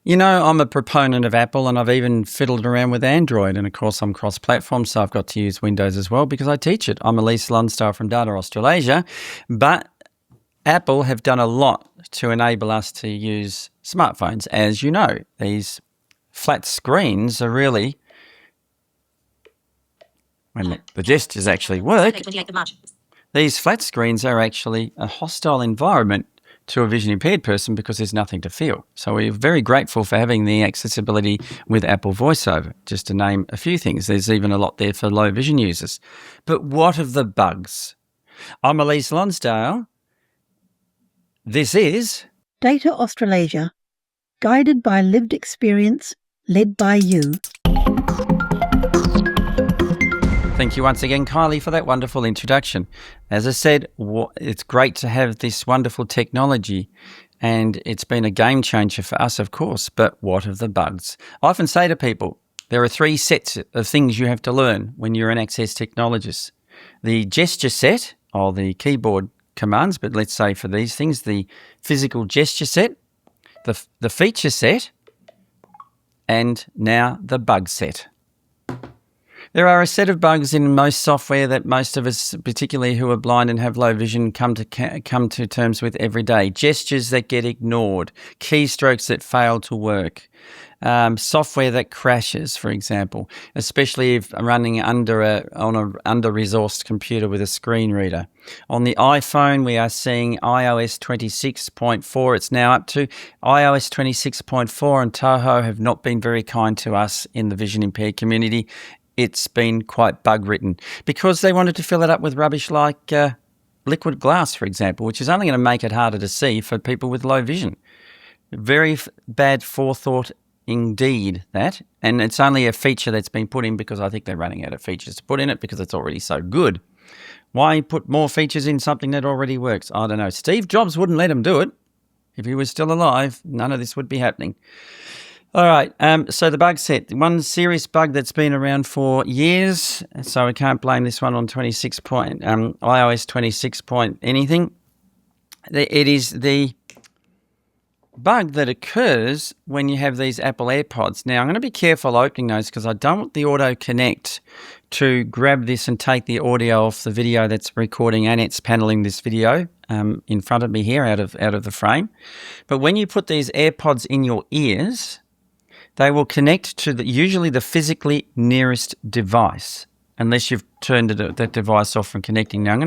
You know, I'm a proponent of Apple, and I've even fiddled around with Android. And of course, I'm cross-platform, so I've got to use Windows as well because I teach it. I'm Elise Lonsdale from Data Australasia. But Apple have done a lot to enable us to use smartphones. As you know, these flat screens are really, when the gestures actually work, these flat screens are actually a hostile environment to a vision impaired person because there's nothing to feel. So we're very grateful for having the accessibility with Apple VoiceOver, just to name a few things. There's even a lot there for low vision users. But what of the bugs? I'm Elise Lonsdale. This is Data Australasia, guided by lived experience, led by you. Thank you once again, Kylie, for that wonderful introduction. As I said, it's great to have this wonderful technology, and it's been a game changer for us, of course, but what of the bugs? I often say to people, there are 3 sets of things you have to learn when you're an access technologist. The gesture set, or the keyboard commands, but let's say for these things, the physical gesture set, the feature set, and now the bug set. There are a set of bugs in most software that most of us, particularly who are blind and have low vision, come to terms with every day. Gestures that get ignored, keystrokes that fail to work, software that crashes, for example, especially if running on an under-resourced computer with a screen reader. On the iPhone, we are seeing iOS 26.4. It's now up to iOS 26.4, and Toho have not been very kind to us in the vision impaired community. It's been quite bug-ridden because they wanted to fill it up with rubbish like liquid glass, for example, which is only going to make it harder to see for people with low vision. Very bad forethought indeed, that. And it's only a feature that's been put in because I think they're running out of features to put in it because it's already so good. Why put more features in something that already works? I don't know. Steve Jobs wouldn't let him do it. If he was still alive, none of this would be happening. All right, so the bug set, one serious bug that's been around for years, so we can't blame this one on iOS 26 point anything. It is the bug that occurs when you have these Apple AirPods. Now, I'm going to be careful opening those because I don't want the Auto Connect to grab this and take the audio off the video that's recording, and it's paneling this video in front of me here out of the frame. But when you put these AirPods in your ears, they will connect to usually the physically nearest device, unless you've turned that device off from connecting. Now,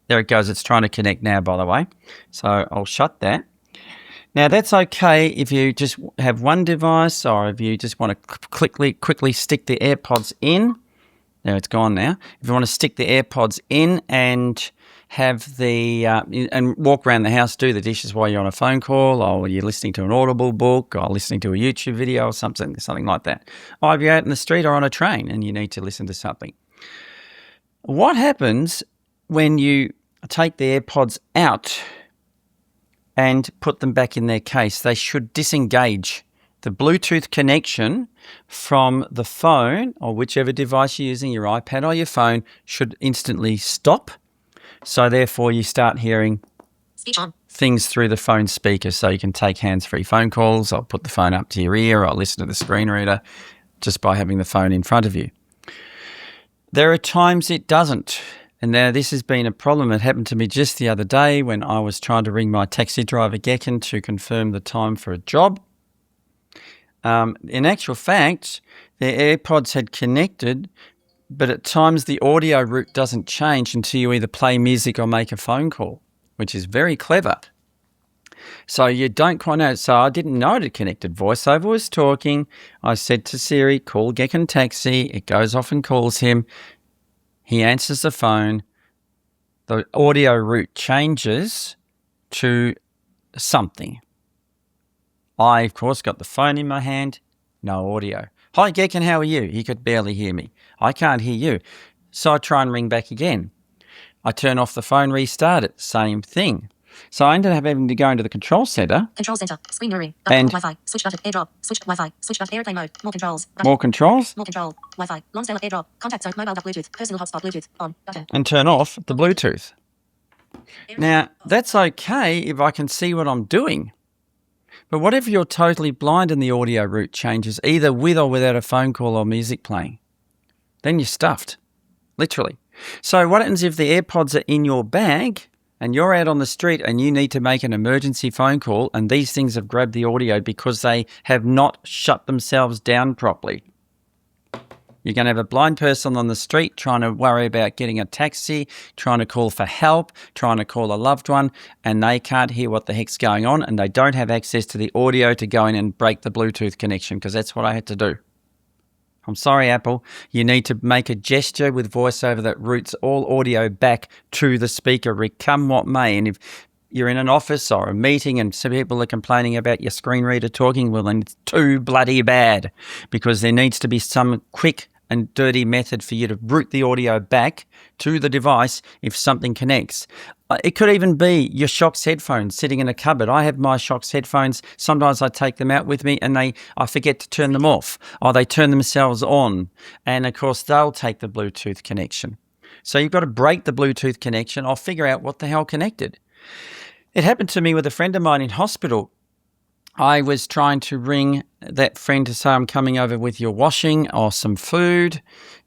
there it goes. It's trying to connect now, by the way. So I'll shut that. Now, that's okay if you just have one device, or if you just want to quickly stick the AirPods in. There, it's gone now. If you want to stick the AirPods in and have and walk around the house, do the dishes while you're on a phone call, or you're listening to an Audible book, or listening to a YouTube video, or something like that. Or if you're out in the street or on a train and you need to listen to something. What happens when you take the AirPods out and put them back in their case? They should disengage. The Bluetooth connection from the phone or whichever device you're using, your iPad or your phone, should instantly stop. So therefore you start hearing things through the phone speaker, so you can take hands-free phone calls, or put the phone up to your ear, or listen to the screen reader just by having the phone in front of you. There are times it doesn't. And now this has been a problem. It happened to me just the other day when I was trying to ring my taxi driver, Gekken, to confirm the time for a job. In actual fact, their AirPods had connected, but at times the audio route doesn't change until you either play music or make a phone call, which is very clever. So you don't quite know. So I didn't know it had connected. VoiceOver was talking. I said to Siri, call Gekken Taxi. It goes off and calls him. He answers the phone. The audio route changes to something. I, of course, got the phone in my hand. No audio. Hi, Gekken, how are you? He could barely hear me. I can't hear you. So I try and ring back again. I turn off the phone, restart it. Same thing. So I ended up having to go into the control center. Control center. Screen mirroring. And Wi-Fi. Switch button. AirDrop. Switch Wi-Fi. Switch button. Airplane mode. More controls. Button. More controls. More control. Wi-Fi. Lonsdale AirDrop. Contact zone. Mobile. Bluetooth. Personal hotspot. Bluetooth. On. Button. And turn off the Bluetooth. Now, that's okay if I can see what I'm doing. But what if you're totally blind and the audio route changes, either with or without a phone call or music playing? Then you're stuffed, literally. So what happens if the AirPods are in your bag and you're out on the street and you need to make an emergency phone call and these things have grabbed the audio because they have not shut themselves down properly? You're going to have a blind person on the street trying to worry about getting a taxi, trying to call for help, trying to call a loved one, and they can't hear what the heck's going on, and they don't have access to the audio to go in and break the Bluetooth connection, because that's what I had to do. I'm sorry, Apple. You need to make a gesture with VoiceOver that routes all audio back to the speaker, come what may. And if you're in an office or a meeting and some people are complaining about your screen reader talking, well, then it's too bloody bad, because there needs to be some quick and dirty method for you to route the audio back to the device if something connects. It could even be your Shocks headphones sitting in a cupboard. I have my Shocks headphones. Sometimes I take them out with me and I forget to turn them off, or they turn themselves on. And of course, they'll take the Bluetooth connection. So you've got to break the Bluetooth connection or figure out what the hell connected. It happened to me with a friend of mine in hospital. I was trying to ring that friend to say I'm coming over with your washing or some food.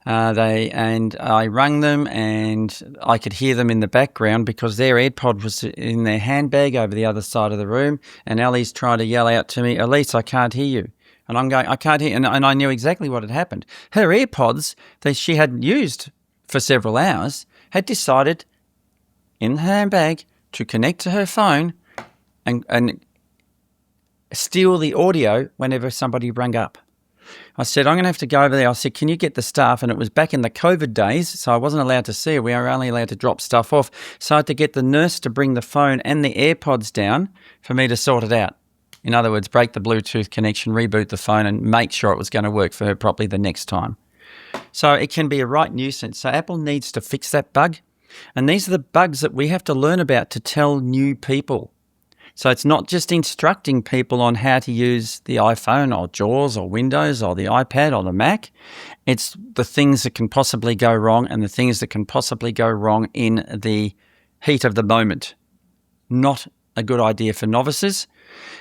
I rang them and I could hear them in the background because their AirPod was in their handbag over the other side of the room. And Elise tried to yell out to me, "Elise, I can't hear you." And I'm going, "I can't hear." And I knew exactly what had happened. Her AirPods that she hadn't used for several hours had decided in the handbag to connect to her phone and steal the audio whenever somebody rang up. I said, "I'm going to have to go over there." I said, "Can you get the staff?" And it was back in the COVID days, so I wasn't allowed to see her. We were only allowed to drop stuff off. So I had to get the nurse to bring the phone and the AirPods down for me to sort it out. In other words, break the Bluetooth connection, reboot the phone, and make sure it was going to work for her properly the next time. So it can be a right nuisance. So Apple needs to fix that bug. And these are the bugs that we have to learn about to tell new people. So it's not just instructing people on how to use the iPhone or JAWS or Windows or the iPad or the Mac. It's the things that can possibly go wrong and the things that can possibly go wrong in the heat of the moment. Not a good idea for novices,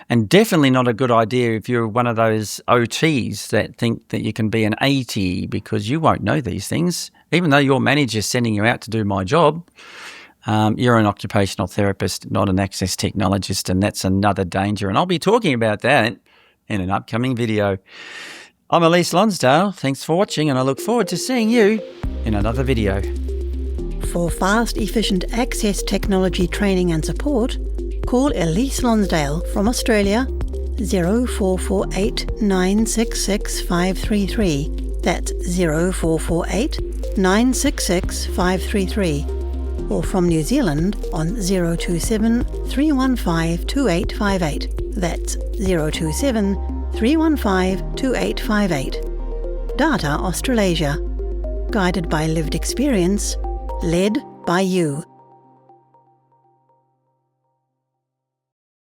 and definitely not a good idea if you're one of those OTs that think that you can be an AT, because you won't know these things. Even though your manager's sending you out to do my job, you're an occupational therapist, not an access technologist, and that's another danger. And I'll be talking about that in an upcoming video. I'm Elise Lonsdale. Thanks for watching, and I look forward to seeing you in another video. For fast, efficient access technology training and support, call Elise Lonsdale from Australia 0448 966 533. That's 0448 966 533. Or from New Zealand on 027 315 2858. That's 027 315 2858. Data Australasia. Guided by lived experience, led by you.